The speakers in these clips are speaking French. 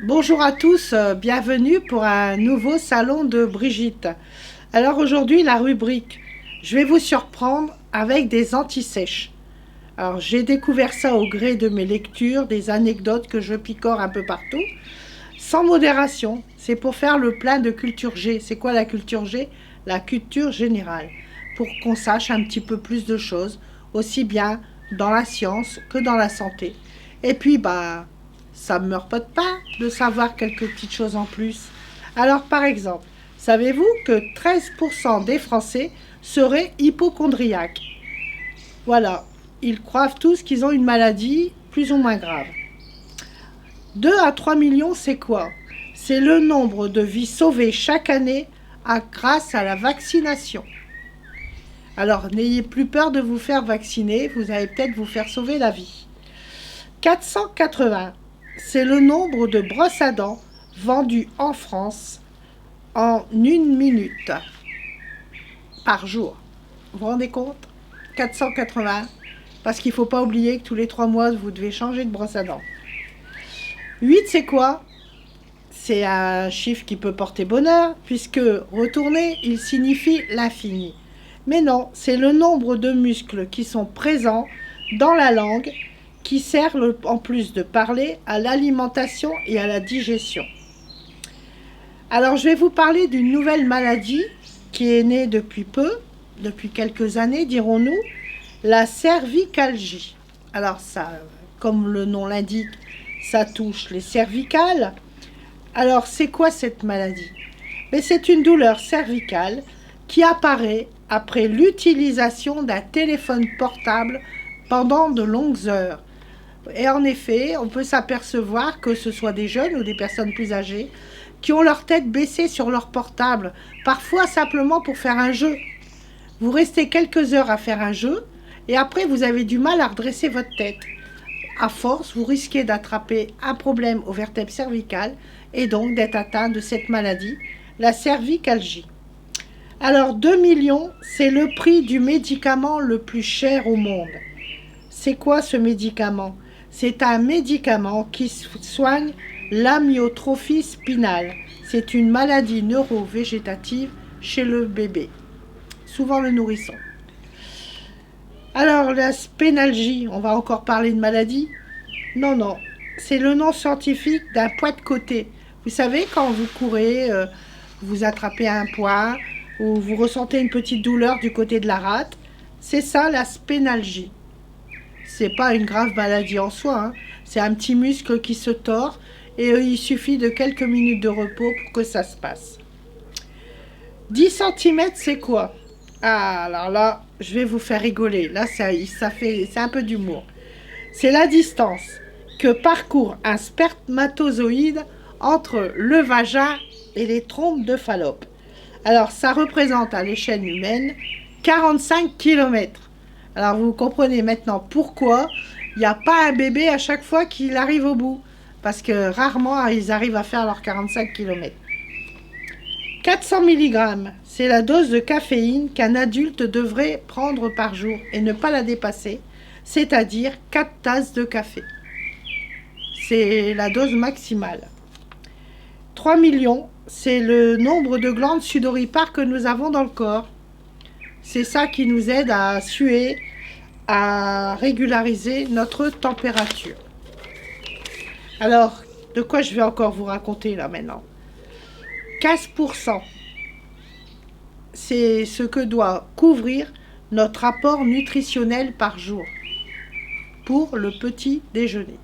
Bonjour à tous, bienvenue pour un nouveau salon de Brigitte. Alors aujourd'hui la rubrique, je vais vous surprendre avec des anti-sèches. Alors j'ai découvert ça au gré de mes lectures, des anecdotes que je picore un peu partout, sans modération. C'est pour faire le plein de culture G. C'est quoi la culture G? La culture générale. Pour qu'on sache un petit peu plus de choses, aussi bien dans la science que dans la santé. Et puis ça ne me meurt pas de pain de savoir quelques petites choses en plus. Alors par exemple, savez-vous que 13% des Français seraient hypocondriaques? Voilà, ils croient tous qu'ils ont une maladie plus ou moins grave. 2 à 3 millions, c'est quoi? C'est le nombre de vies sauvées chaque année grâce à la vaccination. Alors n'ayez plus peur de vous faire vacciner, vous allez peut-être vous faire sauver la vie. 480, c'est le nombre de brosses à dents vendues en France en 1 minute par jour. Vous vous rendez compte? 480, parce qu'il ne faut pas oublier que tous les 3 mois, vous devez changer de brosse à dents. 8, c'est quoi? C'est un chiffre qui peut porter bonheur, puisque retourner, il signifie l'infini. Mais non, c'est le nombre de muscles qui sont présents dans la langue, qui sert, en plus de parler, à l'alimentation et à la digestion. Alors, je vais vous parler d'une nouvelle maladie qui est née depuis peu, depuis quelques années, dirons-nous, la cervicalgie. Alors, ça, comme le nom l'indique, ça touche les cervicales. Alors, c'est quoi cette maladie? Mais c'est une douleur cervicale qui apparaît après l'utilisation d'un téléphone portable pendant de longues heures. Et en effet, on peut s'apercevoir que ce soit des jeunes ou des personnes plus âgées qui ont leur tête baissée sur leur portable, parfois simplement pour faire un jeu. Vous restez quelques heures à faire un jeu et après vous avez du mal à redresser votre tête. À force, vous risquez d'attraper un problème aux vertèbres cervicales et donc d'être atteint de cette maladie, la cervicalgie. Alors 2 millions, c'est le prix du médicament le plus cher au monde. C'est quoi ce médicament? C'est un médicament qui soigne l'amyotrophie spinale. C'est une maladie neurovégétative chez le bébé, souvent le nourrisson. Alors la spénalgie, on va encore parler de maladie? Non, c'est le nom scientifique d'un poids de côté. Vous savez, quand vous courez, vous attrapez un poids ou vous ressentez une petite douleur du côté de la rate, c'est ça la spénalgie. C'est pas une grave maladie en soi, hein. C'est un petit muscle qui se tord et il suffit de quelques minutes de repos pour que ça se passe. 10 centimètres, c'est quoi? Ah, alors là, je vais vous faire rigoler. Là, c'est un peu d'humour. C'est la distance que parcourt un spermatozoïde entre le vagin et les trompes de Fallope. Alors, ça représente à l'échelle humaine 45 km. Alors, vous comprenez maintenant pourquoi il n'y a pas un bébé à chaque fois qu'il arrive au bout. Parce que rarement, ils arrivent à faire leurs 45 km. 400 mg, c'est la dose de caféine qu'un adulte devrait prendre par jour et ne pas la dépasser, c'est-à-dire 4 tasses de café. C'est la dose maximale. 3 millions, c'est le nombre de glandes sudoripares que nous avons dans le corps. C'est ça qui nous aide à suer, à régulariser notre température. Alors, de quoi je vais encore vous raconter là maintenant? 15%, c'est ce que doit couvrir notre apport nutritionnel par jour pour le petit déjeuner.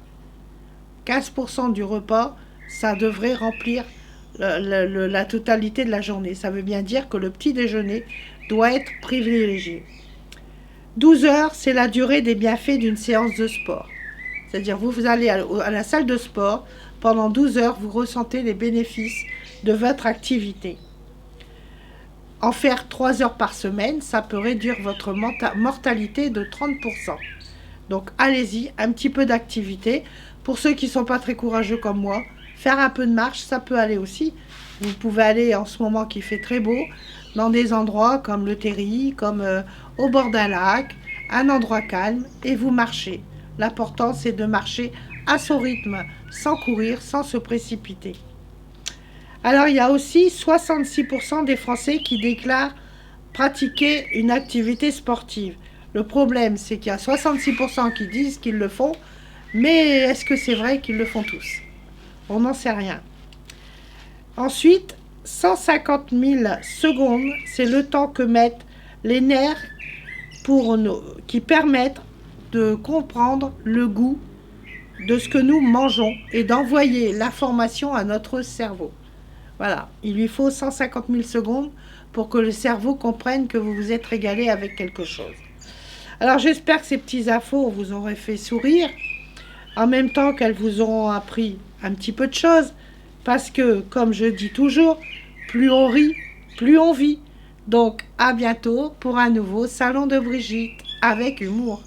15% du repas, ça devrait remplir la totalité de la journée. Ça veut bien dire que le petit déjeuner doit être privilégié. 12 heures, c'est la durée des bienfaits d'une séance de sport. C'est-à-dire, vous allez à la salle de sport, pendant 12 heures, vous ressentez les bénéfices de votre activité. En faire 3 heures par semaine, ça peut réduire votre mortalité de 30%. Donc, allez-y, un petit peu d'activité. Pour ceux qui ne sont pas très courageux comme moi, faire un peu de marche, ça peut aller aussi. Vous pouvez aller, en ce moment qui fait très beau, dans des endroits comme le Terri, comme au bord d'un lac, un endroit calme, et vous marchez. L'important, c'est de marcher à son rythme, sans courir, sans se précipiter. Alors, il y a aussi 66% des Français qui déclarent pratiquer une activité sportive. Le problème, c'est qu'il y a 66% qui disent qu'ils le font, mais est-ce que c'est vrai qu'ils le font tous? On n'en sait rien. Ensuite, 150 000 secondes, c'est le temps que mettent les nerfs qui permettent de comprendre le goût de ce que nous mangeons et d'envoyer l'information à notre cerveau. Voilà, il lui faut 150 000 secondes pour que le cerveau comprenne que vous vous êtes régalé avec quelque chose. Alors j'espère que ces petits infos vous auraient fait sourire, en même temps qu'elles vous auront appris un petit peu de choses, parce que, comme je dis toujours, plus on rit, plus on vit. Donc à bientôt pour un nouveau Salon de Brigitte avec humour.